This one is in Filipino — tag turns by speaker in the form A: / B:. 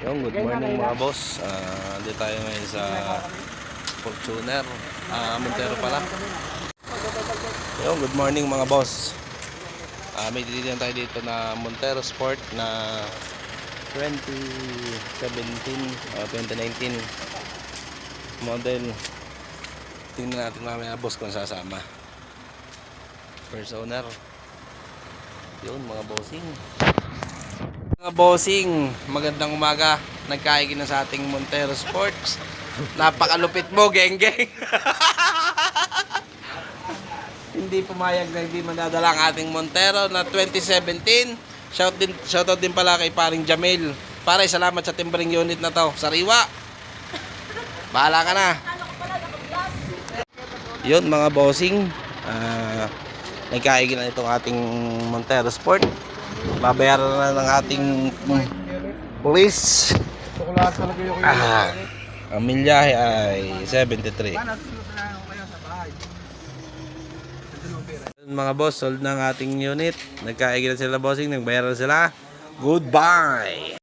A: Good morning mga boss. Dito tayo ngayon sa Fortuner. Montero pala. Good morning mga boss. May titinan tayo dito na Montero Sport na 2019 model. Tingnan natin mamaya boss kung sasama. First owner. Mga bossing. Mga bossing, magandang umaga. Nagkaigin na sa ating Montero Sports. Napakalupit mo, geng-geng. Hindi pumayag na hindi madadala ang ating Montero na 2017. Shoutout din pala kay paring Jamil. Pare, salamat sa timbering unit na to. Sariwa. Bahala ka na. Mga bossing. Nagkaigin na itong ating Montero Sport. Babayaran na ng ating police. Ang milyahe ay 73. Mga boss, sold na ang ating unit. Nagkaigil sila bossing, nagbayaran sila. Goodbye!